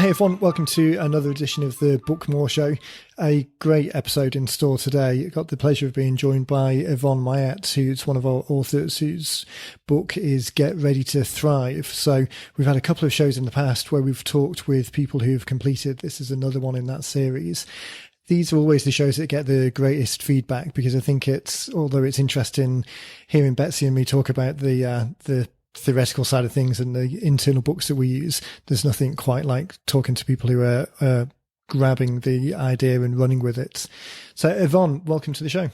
Hey everyone, welcome to another edition of the Bookmore Show. A great episode in store today. I got the pleasure of being joined by Yvonne Myette, who's one of our authors whose book is Get Ready to Thrive. So we've had a couple of shows in the past where we've talked with people who've completed. This is another one in that series. These are always the shows that get the greatest feedback because I think although it's interesting hearing Betsy and me talk about the theoretical side of things and the internal books that we use, there's nothing quite like talking to people who are grabbing the idea and running with it. So Yvonne, welcome to the show.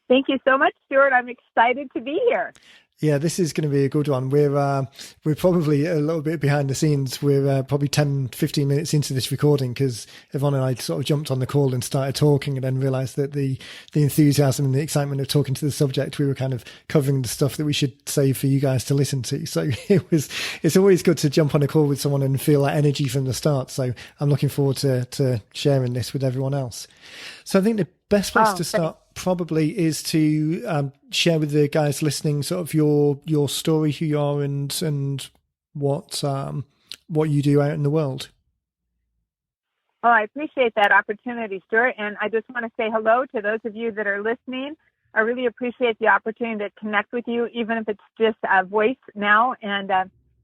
Thank you so much, Stuart. I'm excited to be here. Yeah, this is going to be a good one. We're probably a little bit behind the scenes. We're probably 10, 15 minutes into this recording because Yvonne and I sort of jumped on the call and started talking and then realised that the enthusiasm and the excitement of talking to the subject, we were kind of covering the stuff that we should save for you guys to listen to. So it's always good to jump on a call with someone and feel that energy from the start. So I'm looking forward to sharing this with everyone else. So I think the best place to start probably is to share with the guys listening sort of your story, who you are, and what you do out in the world. Oh, I appreciate that opportunity, Stuart, and I just want to say hello to those of you that are listening. I really appreciate the opportunity to connect with you, even if it's just a voice now and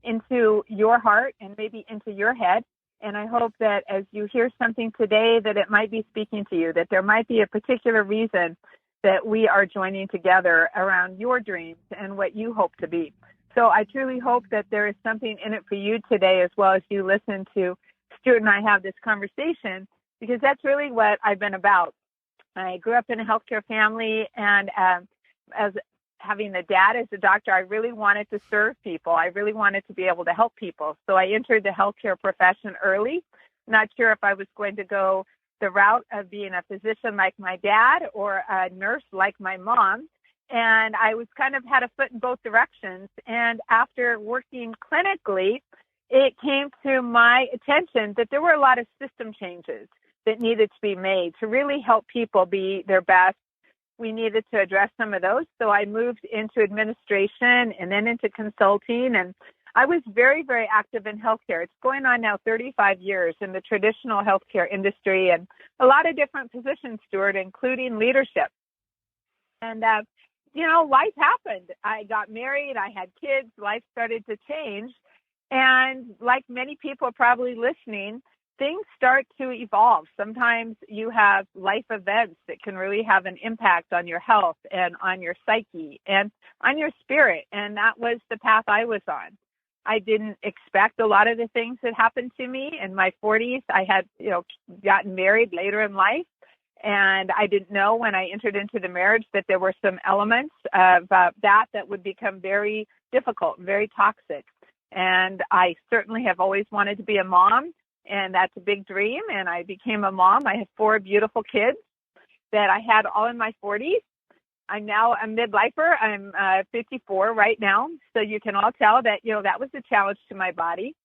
into your heart and maybe into your head. And I hope that as you hear something today, that it might be speaking to you, that there might be a particular reason that we are joining together around your dreams and what you hope to be. So I truly hope that there is something in it for you today, as well as you listen to Stuart and I have this conversation, because that's really what I've been about. I grew up in a healthcare family, and as having a dad as a doctor, I really wanted to serve people. I really wanted to be able to help people. So I entered the healthcare profession early, not sure if I was going to go the route of being a physician like my dad or a nurse like my mom. And I was kind of had a foot in both directions. And after working clinically, it came to my attention that there were a lot of system changes that needed to be made to really help people be their best. We needed to address some of those. So I moved into administration and then into consulting. And I was very, very active in healthcare. It's going on now 35 years in the traditional healthcare industry and a lot of different positions, Stuart, including leadership. And, life happened. I got married. I had kids. Life started to change. And like many people probably listening, things start to evolve. Sometimes you have life events that can really have an impact on your health and on your psyche and on your spirit. And that was the path I was on. I didn't expect a lot of the things that happened to me in my 40s. I had, gotten married later in life. And I didn't know when I entered into the marriage that there were some elements of that would become very difficult, very toxic. And I certainly have always wanted to be a mom. And that's a big dream. And I became a mom. I have 4 beautiful kids that I had all in my 40s. I'm now a midlifer. I'm 54 right now. So you can all tell that, that was a challenge to my body.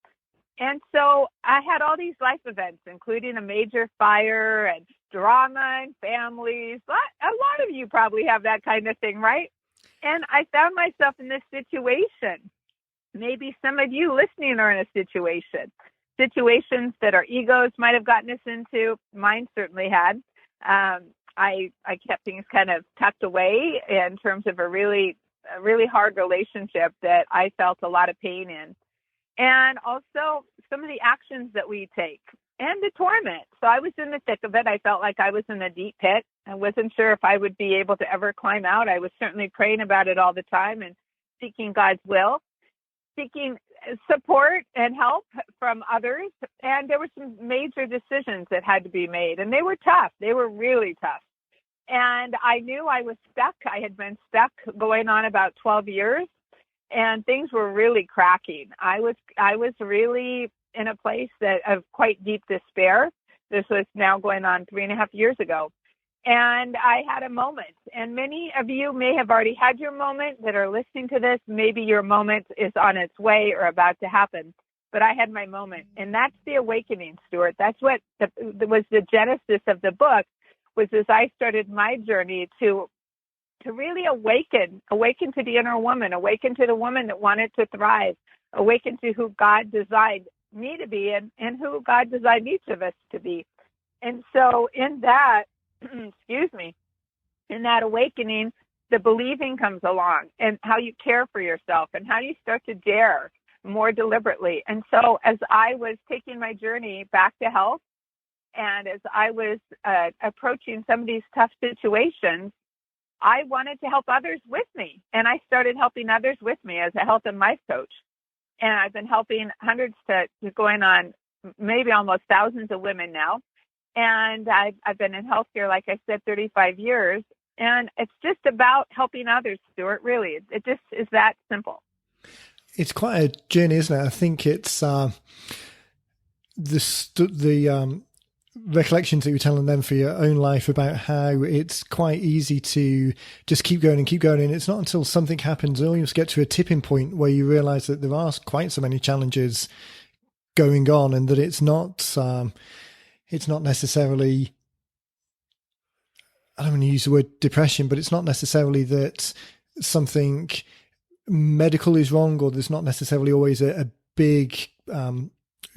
And so I had all these life events, including a major fire and drama and families. A lot of you probably have that kind of thing, right? And I found myself in this situation. Maybe some of you listening are in a situations that our egos might have gotten us into. Mine certainly had. I kept things kind of tucked away in terms of a really hard relationship that I felt a lot of pain in. And also some of the actions that we take and the torment. So I was in the thick of it. I felt like I was in a deep pit. I wasn't sure if I would be able to ever climb out. I was certainly praying about it all the time and seeking God's will, seeking support and help from others. And there were some major decisions that had to be made, and they were tough. They were really tough. And I knew I was stuck. I had been stuck going on about 12 years, and things were really cracking. I was really in a place of quite deep despair. This was now going on 3.5 years ago. And I had a moment, and many of you may have already had your moment that are listening to this. Maybe your moment is on its way or about to happen, but I had my moment, and that's the awakening, Stuart. That's what was the genesis of the book, was as I started my journey to really awaken to the inner woman, awaken to the woman that wanted to thrive, awaken to who God designed me to be and who God designed each of us to be. And so in that, excuse me, in that awakening, the believing comes along, and how you care for yourself and how you start to dare more deliberately. And so as I was taking my journey back to health, and as I was approaching some of these tough situations, I wanted to help others with me. And I started helping others with me as a health and life coach. And I've been helping hundreds to going on maybe almost thousands of women now. And I've been in healthcare, like I said, 35 years. And it's just about helping others, Stuart, really. It just is that simple. It's quite a journey, isn't it? I think it's the recollections that you're telling them for your own life about how it's quite easy to just keep going and keep going. And it's not until something happens, or you just get to a tipping point where you realize that there are quite so many challenges going on, and that it's not necessarily, I don't want to use the word depression, but it's not necessarily that something medical is wrong, or there's not necessarily always a big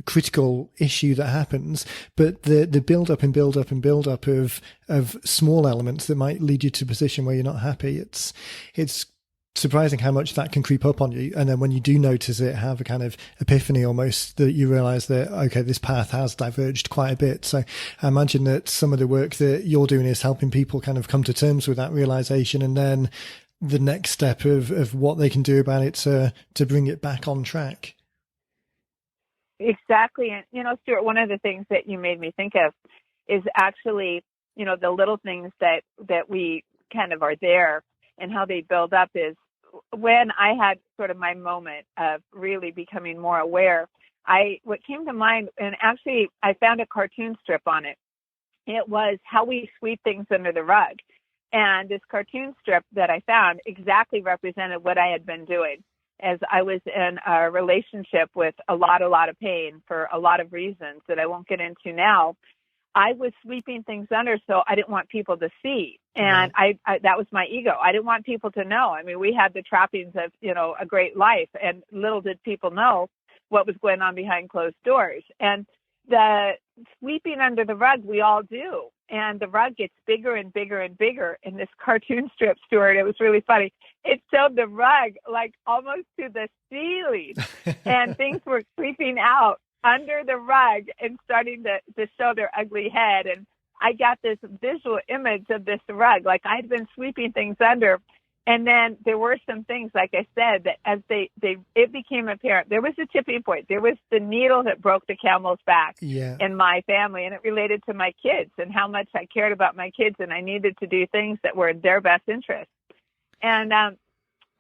critical issue that happens, but the build up and build up and build up of small elements that might lead you to a position where you're not happy. It's surprising how much that can creep up on you. And then when you do notice it, have a kind of epiphany almost, that you realize that, okay, this path has diverged quite a bit. So I imagine that some of the work that you're doing is helping people kind of come to terms with that realization, and then the next step of what they can do about it to bring it back on track. Exactly. And, Stuart, one of the things that you made me think of is actually, the little things that we kind of are there and how they build up is when I had sort of my moment of really becoming more aware, what came to mind, and actually I found a cartoon strip on it. It was how we sweep things under the rug. And this cartoon strip that I found exactly represented what I had been doing. As I was in a relationship with a lot of pain for a lot of reasons that I won't get into now, I was sweeping things under so I didn't want people to see. And I that was my ego. I didn't want people to know. I mean, we had the trappings of, a great life, and little did people know what was going on behind closed doors. And the sweeping under the rug, we all do. And the rug gets bigger and bigger and bigger. In this cartoon strip, Stuart, it was really funny. It showed the rug like almost to the ceiling, and things were creeping out under the rug and starting to show their ugly head. And I got this visual image of this rug, like I'd been sweeping things under. And then there were some things, like I said, that as it became apparent, there was a tipping point. There was the needle that broke the camel's back in my family, and it related to my kids and how much I cared about my kids, and I needed to do things that were in their best interest. And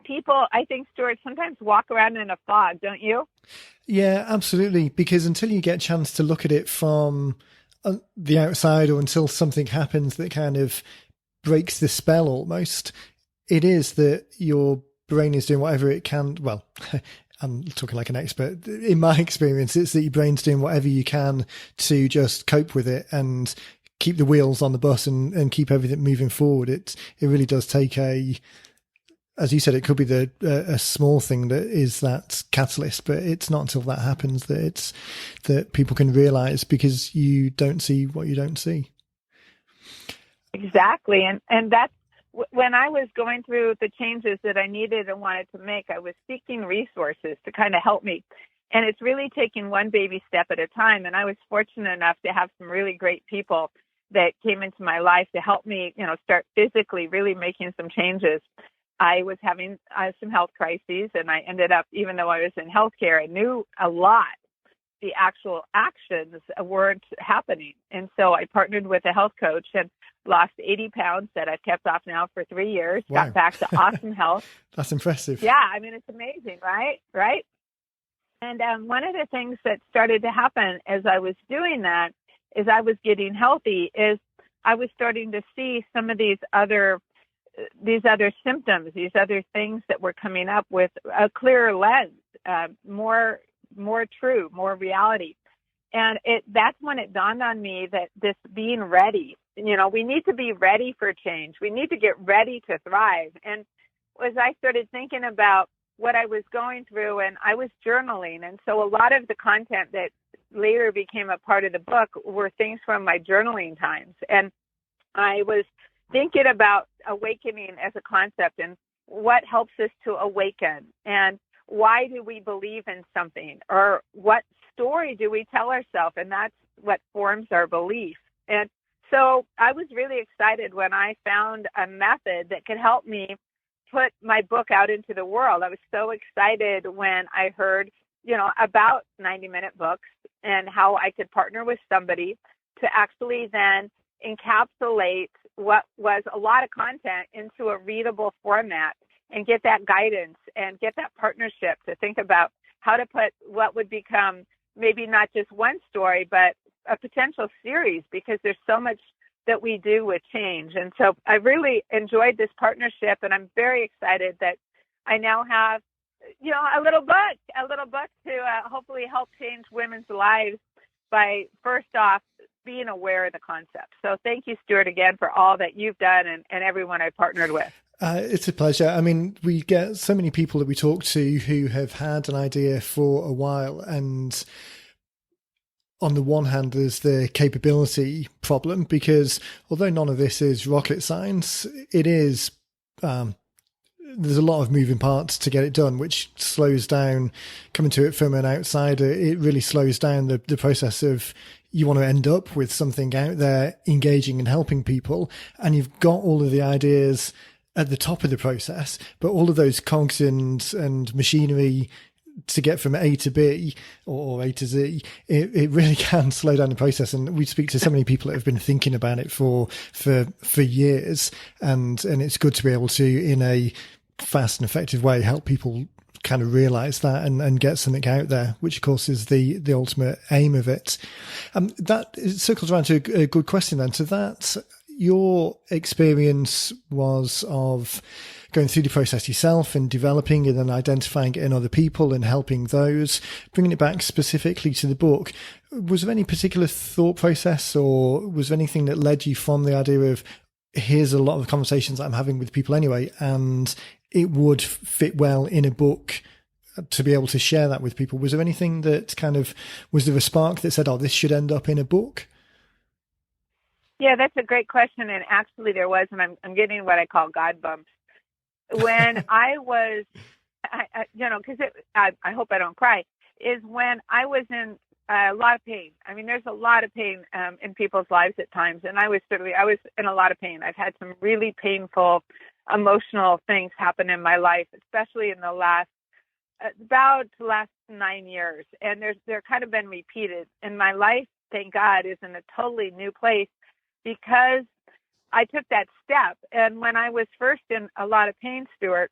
people, I think, Stuart, sometimes walk around in a fog, don't you? Yeah, absolutely. Because until you get a chance to look at it from the outside, or until something happens that kind of breaks the spell almost, it is that your brain is doing whatever it can. Well, I'm talking like an expert. In my experience, it's that your brain's doing whatever you can to just cope with it and keep the wheels on the bus and keep everything moving forward. It really does take as you said, it could be a small thing that is that catalyst, but it's not until that happens that people can realize, because you don't see what you don't see. Exactly. And that's, when I was going through the changes that I needed and wanted to make, I was seeking resources to kind of help me. And it's really taking one baby step at a time. And I was fortunate enough to have some really great people that came into my life to help me, start physically really making some changes. I was having some health crises, and I ended up, even though I was in healthcare, I knew a lot. The actual actions weren't happening. And so I partnered with a health coach and lost 80 pounds that I've kept off now for 3 years, Wow. Got back to awesome health. That's impressive. Yeah, I mean, it's amazing, right? Right. And one of the things that started to happen as I was doing that, as I was getting healthy, is I was starting to see some of these other symptoms, these other things that were coming up with a clearer lens, more true, more reality. And that's when it dawned on me that this being ready, we need to be ready for change. We need to get ready to thrive. And as I started thinking about what I was going through, and I was journaling. And so a lot of the content that later became a part of the book were things from my journaling times. And I was thinking about awakening as a concept and what helps us to awaken, and why do we believe in something, or what story do we tell ourselves, and that's what forms our belief. And so I was really excited when I found a method that could help me put my book out into the world. I was so excited when I heard, about 90-minute books and how I could partner with somebody to actually then encapsulate what was a lot of content into a readable format and get that guidance and get that partnership to think about how to put what would become maybe not just one story, but a potential series, because there's so much that we do with change. And so I really enjoyed this partnership, and I'm very excited that I now have, a little book to hopefully help change women's lives by, first off, being aware of the concept. So thank you, Stuart, again, for all that you've done and everyone I partnered with. It's a pleasure. I mean, we get so many people that we talk to who have had an idea for a while, and on the one hand, there's the capability problem, because although none of this is rocket science, it is, there's a lot of moving parts to get it done, which slows down, coming to it from an outsider, it really slows down the process of, you want to end up with something out there engaging and helping people, and you've got all of the ideas at the top of the process, but all of those cogs and machinery to get from A to B or A to Z, it really can slow down the process. And we speak to so many people that have been thinking about it for years, and it's good to be able to, in a fast and effective way, help people kind of realize that and get something out there, which of course is the ultimate aim of it. That circles around to a good question then. So that your experience was of going through the process yourself and developing and then identifying it in other people and helping those, bringing it back specifically to the book. Was there any particular thought process, or was there anything that led you from the idea of, here's a lot of conversations that I'm having with people anyway, and it would fit well in a book to be able to share that with people? Was there anything that was there a spark that said, oh, this should end up in a book? Yeah, that's a great question. And actually there was, and I'm getting what I call God bumps. When I was, because I hope I don't cry, is when I was in a lot of pain. I mean, there's a lot of pain in people's lives at times. And I was in a lot of pain. I've had some really painful emotional things happen in my life, especially in the last 9 years. And they're kind of been repeated. And my life, thank God, is in a totally new place because I took that step. And when I was first in a lot of pain, Stuart,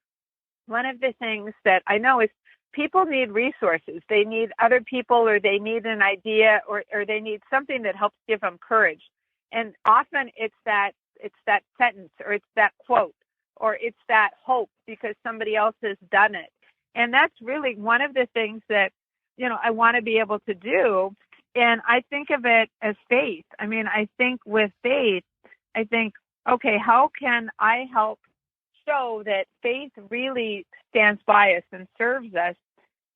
one of the things that I know is people need resources. They need other people, or they need an idea, or they need something that helps give them courage. And often it's that sentence, or it's that quote, or it's that hope because somebody else has done it. And that's really one of the things that, I want to be able to do. And I think of it as faith. I mean, I think with faith, okay, how can I help show that faith really stands by us and serves us?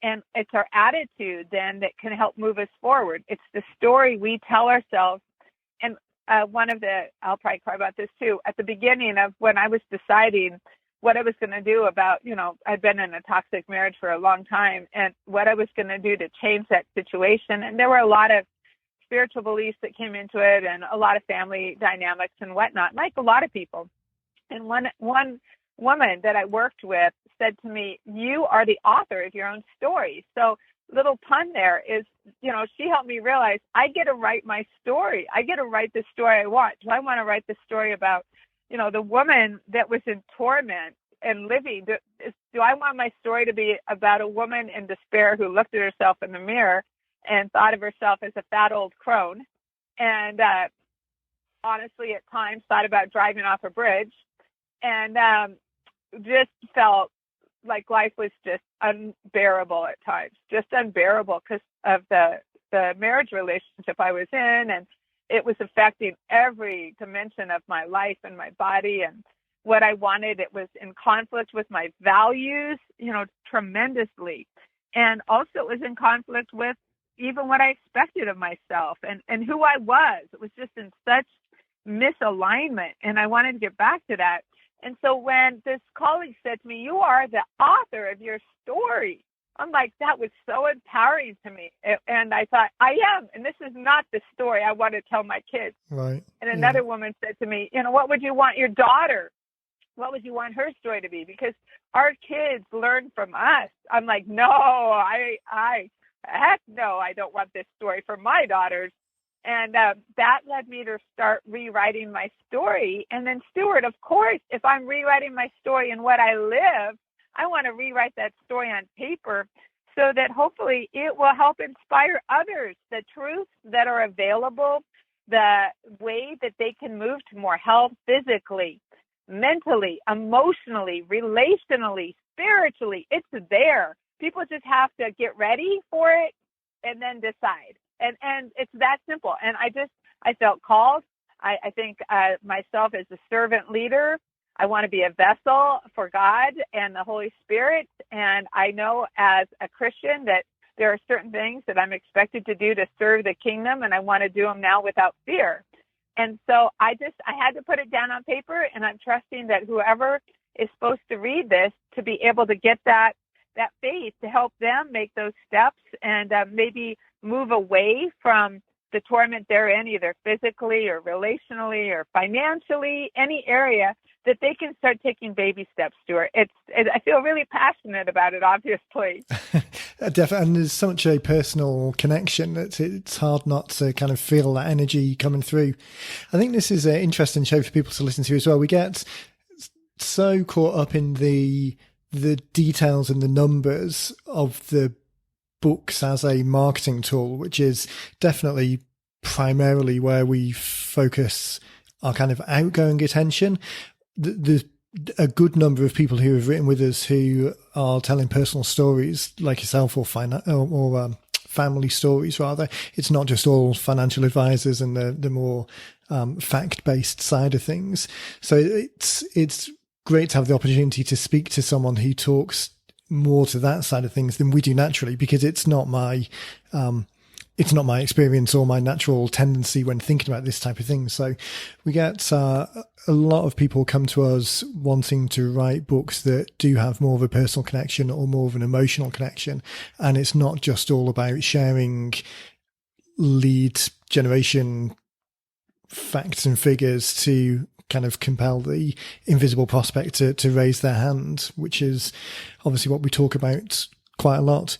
And it's our attitude then that can help move us forward. It's the story we tell ourselves. And I'll probably cry about this too, at the beginning of when I was deciding what I was going to do about, I'd been in a toxic marriage for a long time, and what I was going to do to change that situation. And there were a lot of spiritual beliefs that came into it, and a lot of family dynamics and whatnot, like a lot of people. And one woman that I worked with said to me, "You are the author of your own story." So little pun there is, she helped me realize I get to write my story. I get to write the story I want. Do I want to write the story about, the woman that was in torment and living? Do I want my story to be about a woman in despair who looked at herself in the mirror and thought of herself as a fat old crone, and honestly at times thought about driving off a bridge, and just felt like life was just unbearable at times, just unbearable because of the marriage relationship I was in, and it was affecting every dimension of my life and my body. And what I wanted. It was in conflict with my values, tremendously. And also it was in conflict with even what I expected of myself and who I was. It was just in such misalignment, and I wanted to get back to that. And so when this colleague said to me, "You are the author of your story," I'm like, that was so empowering to me. And I thought, I am. And this is not the story I want to tell my kids. Right. And another woman said to me, what would you want your daughter? What would you want her story to be? Because our kids learn from us. I'm like, no, heck no, I don't want this story for my daughters. And that led me to start rewriting my story. And then, Stuart, of course, if I'm rewriting my story and what I live, I want to rewrite that story on paper so that hopefully it will help inspire others, the truths that are available, the way that they can move to more health physically, mentally, emotionally, relationally, spiritually. It's there. People just have to get ready for it and then decide. And it's that simple. And I felt called. I think myself as a servant leader, I want to be a vessel for God and the Holy Spirit. And I know as a Christian that there are certain things that I'm expected to do to serve the kingdom, and I want to do them now without fear. And so I had to put it down on paper, and I'm trusting that whoever is supposed to read this to be able to get that faith to help them make those steps and maybe move away from the torment they're in, either physically or relationally or financially, any area, that they can start taking baby steps, Stuart. I feel really passionate about it, obviously. Definitely, and there's such a personal connection that it's hard not to kind of feel that energy coming through. I think this is an interesting show for people to listen to as well. We get so caught up in the details and the numbers of the books as a marketing tool, which is definitely primarily where we focus our kind of outgoing attention. There's a good number of people who have written with us who are telling personal stories like yourself, or family stories rather. It's not just all financial advisors and the more fact-based side of things. So it's great to have the opportunity to speak to someone who talks more to that side of things than we do naturally, because it's not my experience or my natural tendency when thinking about this type of thing. So we get a lot of people come to us wanting to write books that do have more of a personal connection or more of an emotional connection. And it's not just all about sharing lead generation facts and figures to kind of compel the invisible prospect to raise their hand, which is obviously what we talk about quite a lot.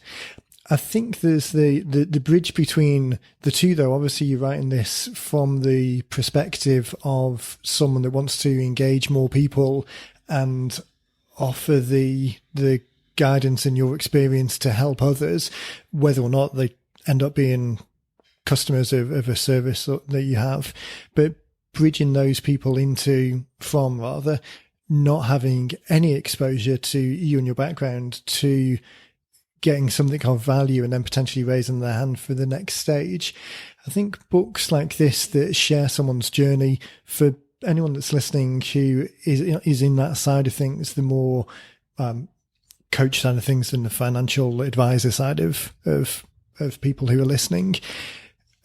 I think there's the bridge between the two, though. Obviously, you're writing this from the perspective of someone that wants to engage more people and offer the guidance and your experience to help others, whether or not they end up being customers of a service that you have. But bridging those people from not having any exposure to you and your background to getting something of value and then potentially raising their hand for the next stage. I think books like this that share someone's journey, for anyone that's listening who is in that side of things, the more coach side of things than the financial advisor side of people who are listening,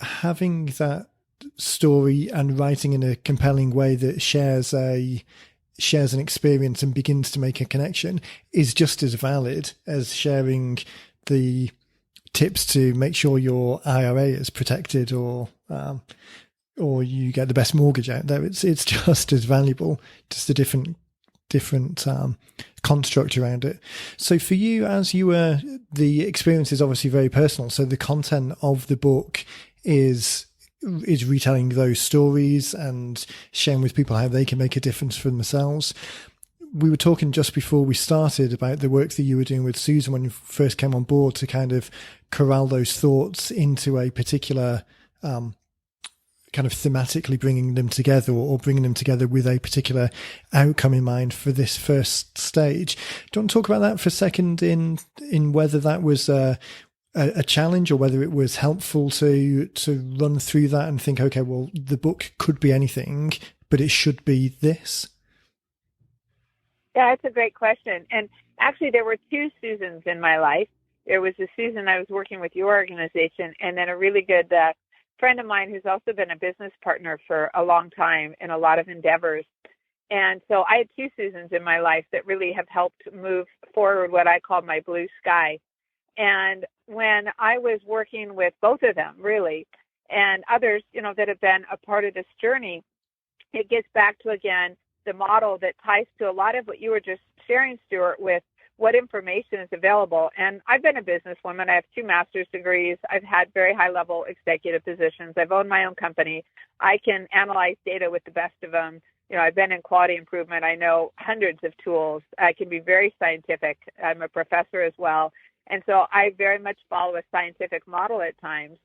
having that story and writing in a compelling way that shares an experience and begins to make a connection is just as valid as sharing the tips to make sure your IRA is protected or you get the best mortgage out there. It's just as valuable, just a different construct around it. So for you, the experience is obviously very personal. So the content of the book is retelling those stories and sharing with people how they can make a difference for themselves. We were talking just before we started about the work that you were doing with Susan when you first came on board to kind of corral those thoughts into a particular kind of thematically bringing them together or bringing them together with a particular outcome in mind for this first stage. Do you want to talk about that for a second in whether that was a challenge or whether it was helpful to run through that and think, okay, well, the book could be anything, but it should be this? Yeah, that's a great question. And actually, there were two Susans in my life. There was a Susan I was working with your organization, and then a really good friend of mine who's also been a business partner for a long time in a lot of endeavors. And so I had two Susans in my life that really have helped move forward what I call my blue sky. And when I was working with both of them, really, and others, that have been a part of this journey, it gets back to, again, the model that ties to a lot of what you were just sharing, Stuart, with what information is available. And I've been a businesswoman. I have 2 master's degrees. I've had very high-level executive positions. I've owned my own company. I can analyze data with the best of them. I've been in quality improvement. I know hundreds of tools. I can be very scientific. I'm a professor as well. And so I very much follow a scientific model at times.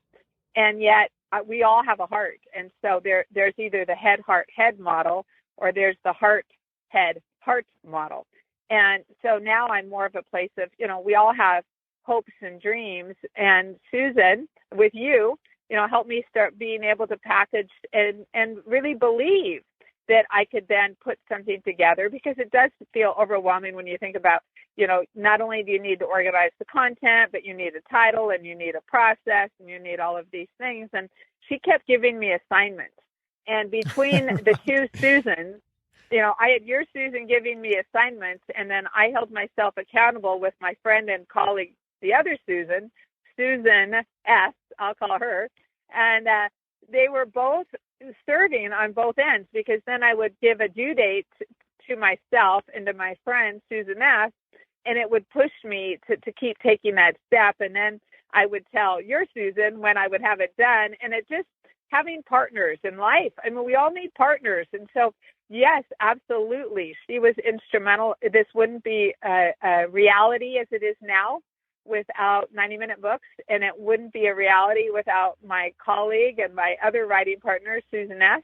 And yet we all have a heart. And so there's either the head, heart, head model, or there's the heart, head, heart model. And so now I'm more of a place of, we all have hopes and dreams. And Susan, with you, helped me start being able to package and really believe that I could then put something together, because it does feel overwhelming when you think about, not only do you need to organize the content, but you need a title and you need a process and you need all of these things. And she kept giving me assignments. And between the two Susans, I had your Susan giving me assignments, and then I held myself accountable with my friend and colleague, the other Susan S., I'll call her, and they were both serving on both ends, because then I would give a due date to myself and to my friend, Susan S., and it would push me to keep taking that step. And then I would tell your Susan when I would have it done, and it just having partners in life. I mean, we all need partners. And so, yes, absolutely. She was instrumental. This wouldn't be a reality as it is now without 90-Minute Books, and it wouldn't be a reality without my colleague and my other writing partner, Susan S.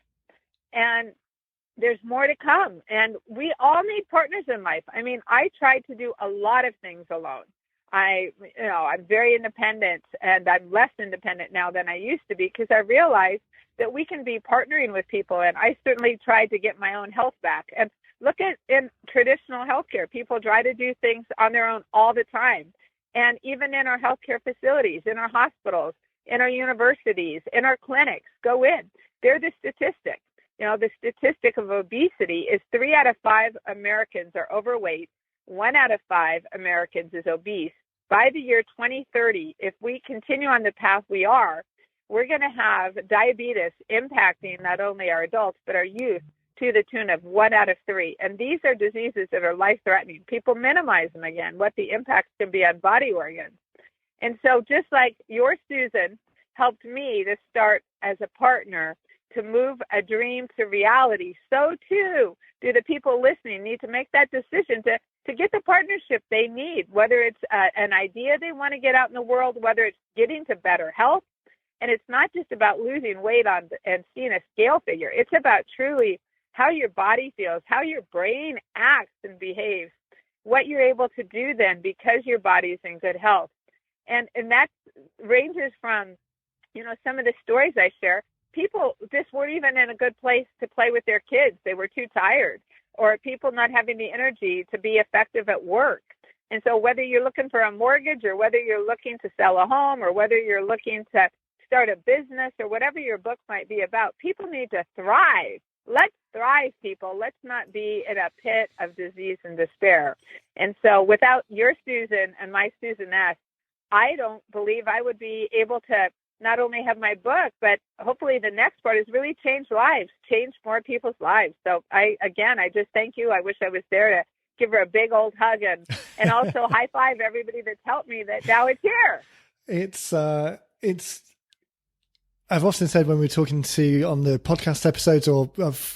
And there's more to come. And we all need partners in life. I mean, I tried to do a lot of things alone. I'm very independent, and I'm less independent now than I used to be, because I realized that we can be partnering with people. And I certainly tried to get my own health back. And look at in traditional healthcare, people try to do things on their own all the time. And even in our healthcare facilities, in our hospitals, in our universities, in our clinics, go in. They're the statistic. The statistic of obesity is 3 out of 5 Americans are overweight. 1 out of 5 Americans is obese. By the year 2030, if we continue on the path we are, we're going to have diabetes impacting not only our adults, but our youth to the tune of 1 out of 3. And these are diseases that are life-threatening. People minimize them again, what the impacts can be on body organs. And so just like your Susan helped me to start as a partner to move a dream to reality, so too do the people listening need to make that decision to get the partnership they need, whether it's an idea they want to get out in the world, whether it's getting to better health. And it's not just about losing weight and seeing a scale figure. It's about truly how your body feels, how your brain acts and behaves, what you're able to do then because your body is in good health. And that ranges from, some of the stories I share. People just weren't even in a good place to play with their kids. They were too tired, or people not having the energy to be effective at work. And so whether you're looking for a mortgage, or whether you're looking to sell a home, or whether you're looking to start a business, or whatever your book might be about, people need to thrive. Let's thrive, people. Let's not be in a pit of disease and despair. And so without your Susan and my Susan S., I don't believe I would be able to not only have my book, but hopefully the next part is really change lives, change more people's lives. So I just thank you. I wish I was there to give her a big old hug and also high five everybody that's helped me that now it's here. I've often said when we're talking to on the podcast episodes, or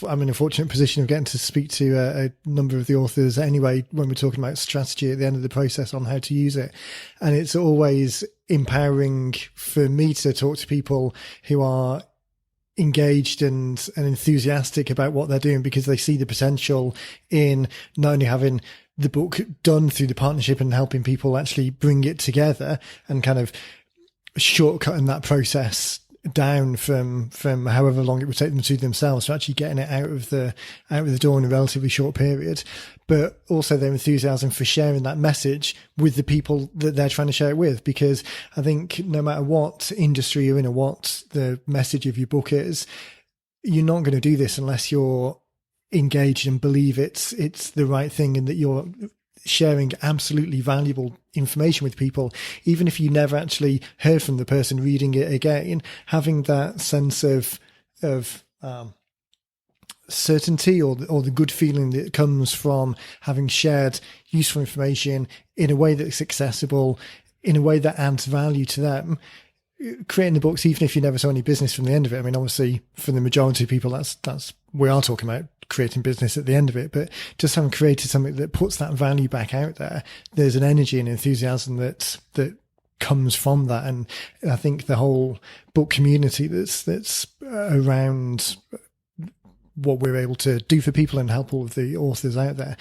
I'm in a fortunate position of getting to speak to a number of the authors anyway, when we're talking about strategy at the end of the process on how to use it. And it's always empowering for me to talk to people who are engaged and enthusiastic about what they're doing, because they see the potential in not only having the book done through the partnership and helping people actually bring it together and kind of shortcutting that process down from however long it would take them to themselves, to actually getting it out of the door in a relatively short period, but also their enthusiasm for sharing that message with the people that they're trying to share it with. Because I think no matter what industry you're in or what the message of your book is, you're not going to do this unless you're engaged and believe it's the right thing, and that you're sharing absolutely valuable information with people. Even if you never actually heard from the person reading it again, having that sense of certainty or the good feeling that comes from having shared useful information in a way that's accessible, in a way that adds value to them. Creating the books, even if you never saw any business from the end of it, I mean, obviously for the majority of people, that's we are talking about creating business at the end of it, but just having created something that puts that value back out there, there's an energy and enthusiasm that comes from that. And I think the whole book community that's around what we're able to do for people and help all of the authors out there,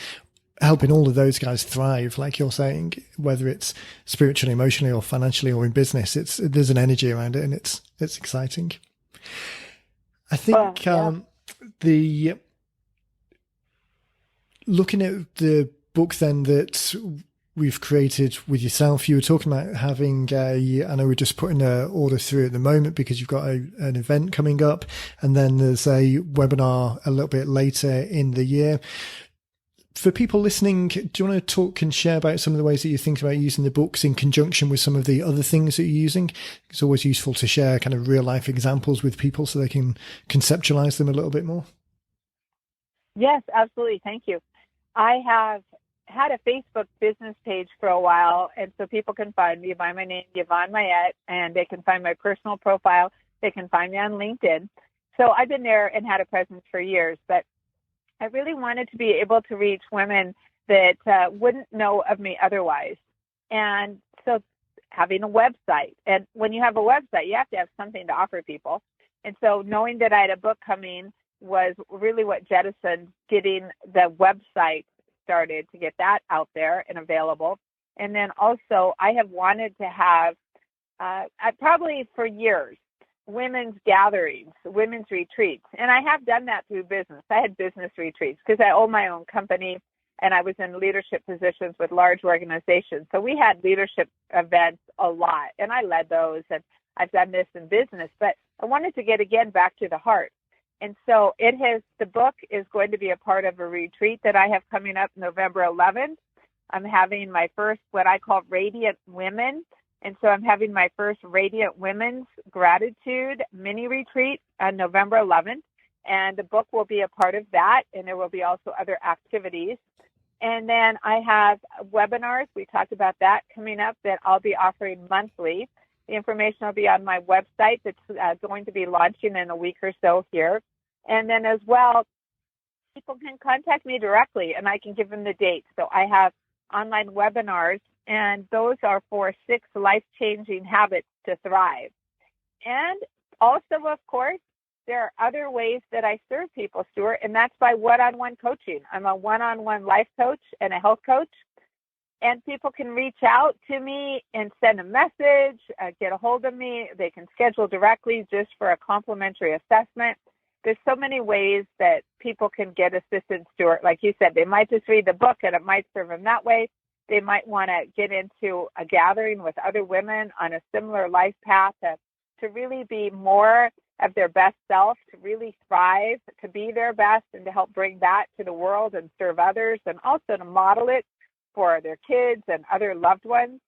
helping all of those guys thrive, like you're saying, whether it's spiritually, emotionally, or financially, or in business, there's an energy around it, and it's exciting. I think looking at the book then that we've created with yourself, you were talking about having I know we're just putting an order through at the moment because you've got an event coming up, and then there's a webinar a little bit later in the year. For people listening, do you want to talk and share about some of the ways that you think about using the books in conjunction with some of the other things that you're using? It's always useful to share kind of real life examples with people so they can conceptualize them a little bit more. Yes, absolutely. Thank you. I have had a Facebook business page for a while, and so people can find me by my name, Yvonne Myette, and they can find my personal profile. They can find me on LinkedIn. So I've been there and had a presence for years, but I really wanted to be able to reach women that wouldn't know of me otherwise. And so having a website, and when you have a website, you have to have something to offer people. And so knowing that I had a book coming was really what jettisoned getting the website started to get that out there and available. And then also I have wanted to have, probably for years, women's gatherings, women's retreats. And I have done that through business. I had business retreats because I own my own company and I was in leadership positions with large organizations. So we had leadership events a lot, and I led those, and I've done this in business. But I wanted to get again back to the heart. And so the book is going to be a part of a retreat that I have coming up November 11th. I'm having my first, what I call Radiant Women. And so I'm having my first Radiant Women's Gratitude mini retreat on November 11th. And the book will be a part of that. And there will be also other activities. And then I have webinars. We talked about that coming up that I'll be offering monthly. The information will be on my website that's going to be launching in a week or so here. And then as well, people can contact me directly and I can give them the dates. So I have online webinars, and those are for 6 life-changing habits to thrive. And also, of course, there are other ways that I serve people, Stuart, and that's by one-on-one coaching. I'm a one-on-one life coach and a health coach. And people can reach out to me and send a message, get a hold of me. They can schedule directly just for a complimentary assessment. There's so many ways that people can get assistance, Stuart. Like you said, they might just read the book and it might serve them that way. They might want to get into a gathering with other women on a similar life path to really be more of their best self, to really thrive, to be their best, and to help bring that to the world and serve others, and also to model it for their kids and other loved ones.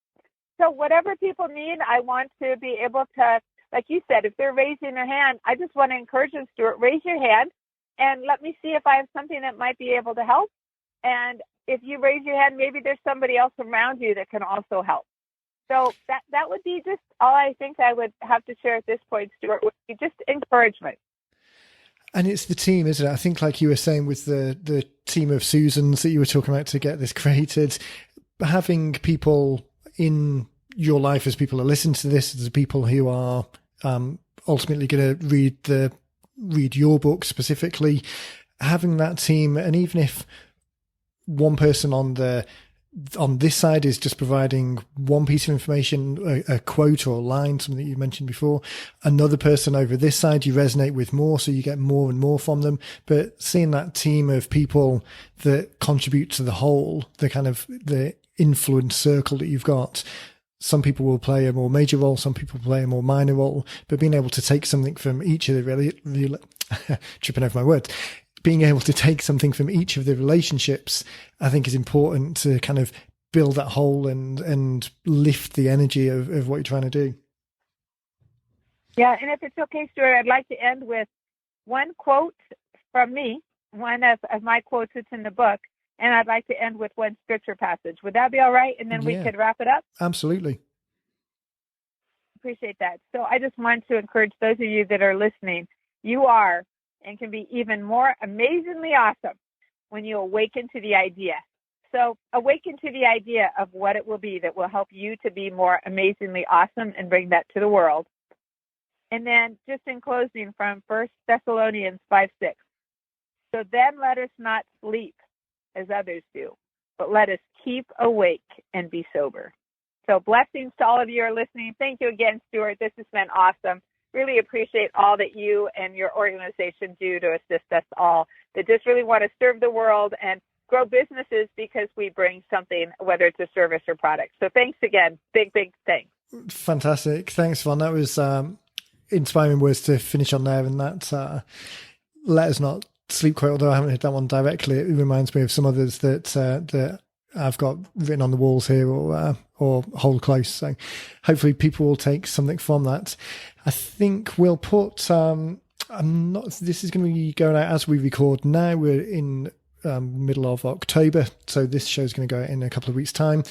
So whatever people need, I want to be able to, like you said, if they're raising their hand, I just want to encourage them, Stuart, raise your hand and let me see if I have something that might be able to help. And if you raise your hand, maybe there's somebody else around you that can also help. So that would be just all I think I would have to share at this point, Stuart, would be just encouragement. And it's the team, isn't it? I think, like you were saying, with the team of Susans that you were talking about to get this created, having people in your life as people are listening to this, as people who are ultimately going to read your book specifically, having that team, and even if one person on the on this side is just providing one piece of information, a quote or a line, something that you mentioned before. Another person over this side you resonate with more, so you get more and more from them. But seeing that team of people that contribute to the whole, the kind of the influence circle that you've got, some people will play a more major role, some people play a more minor role, but being able to take something from each of the tripping over my words, being able to take something from each of the relationships, I think is important to kind of build that whole and lift the energy of what you're trying to do. Yeah, and if it's okay, Stuart, I'd like to end with one quote from me, one of my quotes that's in the book, and I'd like to end with one scripture passage. Would that be all right? And then we could wrap it up? Absolutely. Appreciate that. So I just want to encourage those of you that are listening, you are and can be even more amazingly awesome when you awaken to the idea. So awaken to the idea of what it will be that will help you to be more amazingly awesome and bring that to the world. And then just in closing from 1 Thessalonians 5:6. So then let us not sleep as others do, but let us keep awake and be sober. So blessings to all of you who are listening. Thank you again, Stuart. This has been awesome. Really appreciate all that you and your organization do to assist us all that just really want to serve the world and grow businesses because we bring something, whether it's a service or product. So thanks again. Big thanks. Fantastic. Thanks, Yvonne. That was inspiring words to finish on there. And that let us not sleep quite, although I haven't heard that one directly. It reminds me of some others that I've got written on the walls here or hold close. So hopefully people will take something from that. I think we'll put, this is going to be going out as we record now. We're in middle of October, so this show is going to go out in a couple of weeks' time.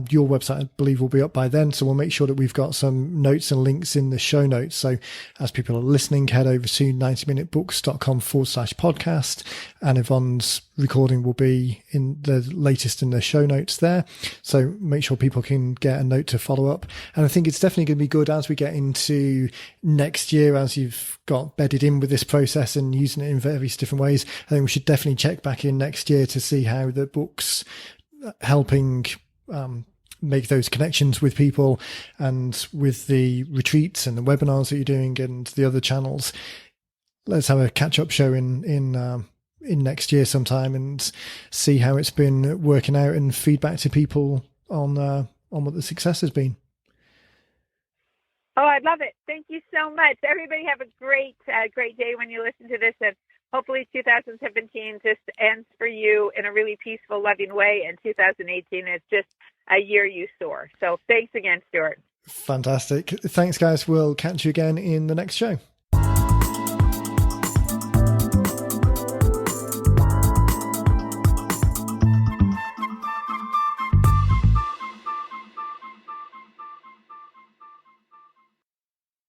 Your website, I believe, will be up by then, so we'll make sure that we've got some notes and links in the show notes. So as people are listening, head over to 90minutebooks.com/podcast, and Yvonne's recording will be in the latest in the show notes there. So make sure people can get a note to follow up. And I think it's definitely going to be good as we get into next year, as you've got bedded in with this process and using it in various different ways. I think we should definitely check back in next year to see how the book's helping make those connections with people, and with the retreats and the webinars that you're doing and the other channels. Let's have a catch-up show in next year sometime and see how it's been working out and feedback to people on what the success has been. Oh, I love it. Thank you so much. Everybody have a great day when you listen to this, and hopefully 2017 just ends for you in a really peaceful, loving way, and 2018 is just a year you soar. So thanks again, Stuart. Fantastic. Thanks, guys. We'll catch you again in the next show.